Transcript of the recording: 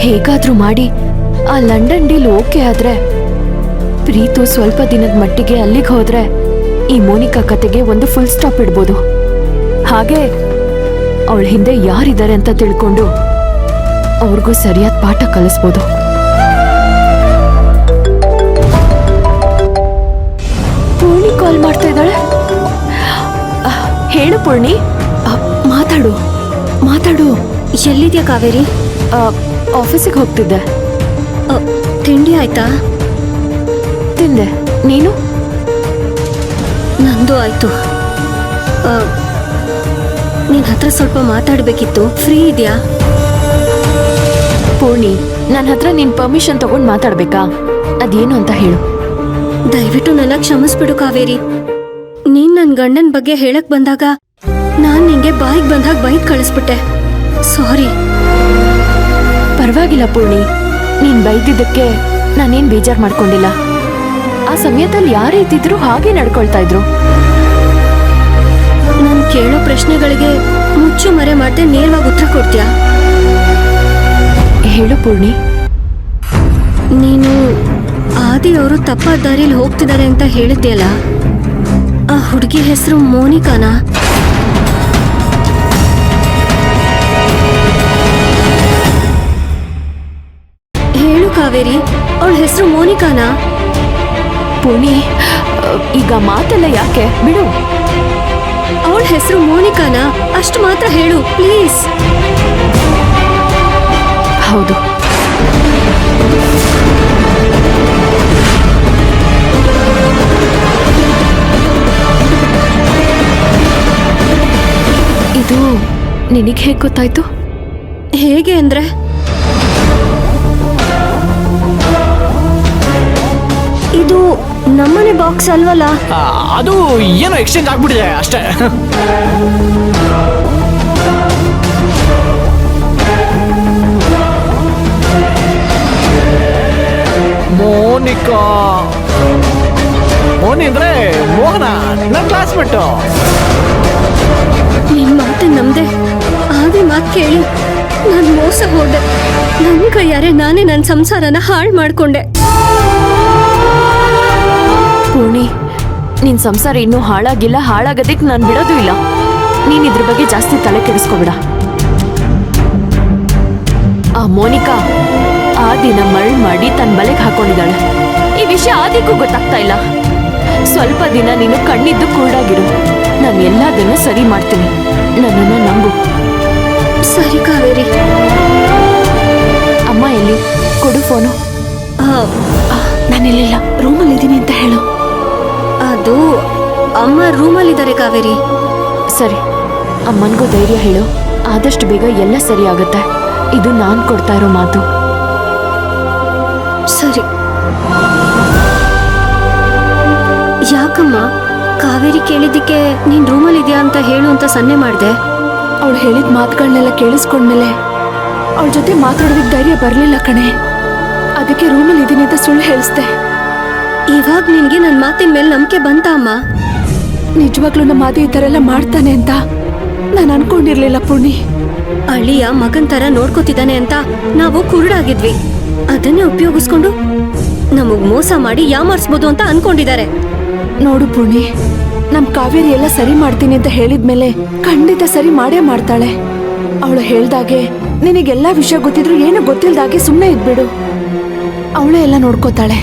ಹೇಗಾದ್ರೂ ಮಾಡಿ ಆ ಲಂಡನ್ ಡೀಲ್ ಓಕೆ ಆದ್ರೆ ಪ್ರೀತು ಸ್ವಲ್ಪ ದಿನದ ಮಟ್ಟಿಗೆ ಅಲ್ಲಿಗೆ ಹೋದ್ರೆ ಈ ಮೋನಿಕಾ ಕತೆಗೆ ಒಂದು ಫುಲ್ ಸ್ಟಾಪ್ ಇಡ್ಬೋದು. ಹಾಗೆ ಅವಳ ಹಿಂದೆ ಯಾರಿದ್ದಾರೆ ಅಂತ ತಿಳ್ಕೊಂಡು ಅವ್ರಿಗೂ ಸರಿಯಾದ ಪಾಠ ಕಲಿಸ್ಬೋದು. ಪೂರ್ಣಿ ಕಾಲ್ ಮಾಡ್ತಾ ಇದ್ದಾಳೆ. ಹೇಳು ಪೂರ್ಣಿ. ಮಾತಾಡು ಮಾತಾಡು. ಎಲ್ಲಿದ್ಯಾ ಕಾವೇರಿ? ಆಫೀಸಿಗೆ ಹೋಗ್ತಿದ್ದೆ. ತಿಂಡಿ ಆಯ್ತಾ? ತಿಂದೆ. ನೀನು? ನಂದು ಆಯ್ತು. ನಿನ್ ಹತ್ರ ಸ್ವಲ್ಪ ಮಾತಾಡ್ಬೇಕಿತ್ತು. ಫ್ರೀ ಇದೆಯಾ? ಪೂರ್ಣಿ, ನನ್ನ ಹತ್ರ ನಿನ್ ಪರ್ಮಿಷನ್ ತಗೊಂಡ್ ಮಾತಾಡ್ಬೇಕಾ? ಅದೇನು ಅಂತ ಹೇಳು. ದಯವಿಟ್ಟು ನನ್ನ ಕ್ಷಮಿಸ್ಬಿಡು ಕಾವೇರಿ. ನೀನ್ ನನ್ ಗಂಡನ್ ಬಗ್ಗೆ ಹೇಳಕ್ ಬಂದಾಗ ನಾನ್ ನಿಂಗೆ ಬಾಯಿಗೆ ಬಂದಾಗ ಬೈದ್ ಕಳಿಸ್ಬಿಟ್ಟೆ. ಸಾರಿ. ಪರವಾಗಿಲ್ಲ ಪೂರ್ಣಿ, ನೀನ್ ಬೈದಿದ್ದಕ್ಕೆ ನಾನೇನ್ ಬೇಜಾರ್ ಮಾಡ್ಕೊಂಡಿಲ್ಲ. ಆ ಸಮಯದಲ್ಲಿ ಯಾರೇ ಇದ್ದಿದ್ರು ಹಾಗೆ ನಡ್ಕೊಳ್ತಾ ಇದ್ರು. ನಾನ್ ಕೇಳೋ ಪ್ರಶ್ನೆಗಳಿಗೆ ಮುಚ್ಚು ಮರೆ ಮಾಡ್ದೆ ನೇರವಾಗಿ ಉತ್ತರ ಕೊಡ್ತೀಯಾ? ಹೇಳು ಪೂರ್ಣಿ. ನೀನು ಆದಿ ಅವರು ತಪ್ಪಾದ ದಾರಿಲಿ ಹೋಗ್ತಿದ್ದಾರೆ ಅಂತ ಹೇಳಿದ್ಯಲ್ಲ, ಆ ಹುಡುಗಿ ಹೆಸರು ಮೋನಿಕಾನಾ? ಹೇಳು ಕಾವೇರಿ, ಅವಳ ಹೆಸರು ಮೋನಿಕಾನಾ? ಪೂರ್ಣಿ, ಈಗ ಮಾತೆಲ್ಲ ಯಾಕೆ, ಬಿಡು. ಅವಳ ಹೆಸರು ಮೋನಿಕಾನಾ? ಅಷ್ಟು ಮಾತ್ರ ಹೇಳು ಪ್ಲೀಸ್. ಹೌದು. ಇದು ನಿನಗೆ ಹೇಗೆ ಗೊತ್ತಾಯ್ತು? ಹೇಗೆ ಅಂದ್ರೆ, ಇದು ನಮ್ಮನೆ ಬಾಕ್ಸ್ ಅಲ್ವಲ್ಲ? ಅದು ಏನೋ ಎಕ್ಸ್ಚೇಂಜ್ ಆಗ್ಬಿಟ್ಟಿದೆ ಅಷ್ಟೇ. ಮೋನಿಕಾ. ಮೋನಿ ಅಂದ್ರೆ ಮೋಹನ, ನನ್ನ ಕ್ಲಾಸ್ಮೇಟು. ನಿನ್ ಮಾತು ನಮ್ದೆ. ಆದಿ ಮಾತು ಕೇಳಿ ನಾನು ಮೋಸ ಹೋದೆ. ನನ್ನ ಕೈಯಾರೆ ನಾನೇ ನನ್ನ ಸಂಸಾರನ ಹಾಳು ಮಾಡ್ಕೊಂಡೆ. ಪೂರ್ಣಿ, ನಿನ್ ಸಂಸಾರ ಇನ್ನೂ ಹಾಳಾಗಿಲ್ಲ. ಹಾಳಾಗದಕ್ಕೆ ನಾನು ಬಿಡೋದು ಇಲ್ಲ. ನೀನ್ ಇದ್ರ ಬಗ್ಗೆ ಜಾಸ್ತಿ ತಲೆ ಕೆಡಿಸ್ಕೋಬೇಡ. ಆ ಮೋನಿಕಾ ಆದಿನ ಮರಳು ಮಾಡಿ ತನ್ನ ಬಲೆಗೆ ಹಾಕೊಂಡಿದ್ದಾಳೆ. ಈ ವಿಷಯ ಆದಿಗೂ ಗೊತ್ತಾಗ್ತಾ ಇಲ್ಲ. ಸ್ವಲ್ಪ ದಿನ ನೀನು ಕಣ್ಣಿದ್ದು ಕುರುಡಾಗಿರು. ನಾನು ಎಲ್ಲದನ್ನು ಸರಿ ಮಾಡ್ತೀನಿ. ನನ್ನನ್ನು ನಂಬು. ಸರಿ ಕಾವೇರಿ. ಅಮ್ಮ ಎಲ್ಲಿ? ಕೊಡು ಫೋನು. ನಾನಿಲ್ಲಿಲ್ಲ, ರೂಮಲ್ಲಿ ಇದ್ದೀನಿ ಅಂತ ಹೇಳು. ಅದು ಅಮ್ಮ ರೂಮಲ್ಲಿದ್ದಾರೆ ಕಾವೇರಿ. ಸರಿ, ಅಮ್ಮನಿಗೂ ಧೈರ್ಯ ಹೇಳು. ಆದಷ್ಟು ಬೇಗ ಎಲ್ಲ ಸರಿ ಆಗುತ್ತೆ. ಇದು ನಾನು ಕೊಡ್ತಾ ಇರೋ ಮಾತು. ಸರಿ. ಯಾಕಮ್ಮ ಕಾವೇರಿ ಕೇಳಿದ್ದಕ್ಕೆ ನೀನ್ ರೂಮಲ್ಲಿ ಇದೆಯಾ ಅಂತ ಹೇಳು ಅಂತ ಸನ್ನೆ ಮಾಡ್ದೆ? ಅವಳು ಹೇಳಿದ ಮಾತುಗಳನ್ನೆಲ್ಲ ಕೇಳಿಸ್ಕೊಂಡ್ಮೇಲೆ ಅವಳ ಜೊತೆ ಮಾತಾಡೋದಕ್ಕೆ ಧೈರ್ಯ ಬರಲಿಲ್ಲ ಕಣೆ. ಅದಕ್ಕೆ ರೂಮಲ್ಲಿ ಇದೀನಿ ಅಂತ ಸುಳ್ಳು ಹೇಳಿಸ್ದೆ. ಇವಾಗ ನಿನ್ಗೆ ನನ್ನ ಮಾತಿನ ಮೇಲೆ ನಂಬಿಕೆ ಬಂತ ಅಮ್ಮ? ನಿಜವಾಗ್ಲೂ ನಮ್ಮ ಆದಿ ಈ ಥರ ಎಲ್ಲ ಮಾಡ್ತಾನೆ ಅಂತ ನಾನು ಅನ್ಕೊಂಡಿರ್ಲಿಲ್ಲ ಪೂರ್ಣಿ. ಅಳಿಯ ಮಗನ್ ತರ ನೋಡ್ಕೋತಿದ್ದಾನೆ ಅಂತ ನಾವು ಕುರುಡಾಗಿದ್ವಿ. ಅದನ್ನೇ ಉಪಯೋಗಿಸ್ಕೊಂಡು ನಮಗ್ ಮೋಸ ಮಾಡಿ ಯಾಮಾರಿಸ್ಬೋದು ಅಂತ ಅನ್ಕೊಂಡಿದ್ದಾರೆ. ನೋಡು ಪೂರ್ಣಿ, ನಮ್ ಕಾವೇರಿ ಎಲ್ಲ ಸರಿ ಮಾಡ್ತೀನಿ ಅಂತ ಹೇಳಿದ್ಮೇಲೆ ಖಂಡಿತ ಸರಿ ಮಾಡೇ ಮಾಡ್ತಾಳೆ. ಅವಳು ಹೇಳ್ದಾಗೆ ನಿನಗೆಲ್ಲಾ ವಿಷಯ ಗೊತ್ತಿದ್ರು ಏನು ಗೊತ್ತಿಲ್ದಾಗೆ ಸುಮ್ಮನೆ ಇದ್ಬಿಡು. ಅವಳೇ ಎಲ್ಲ ನೋಡ್ಕೋತಾಳೆ.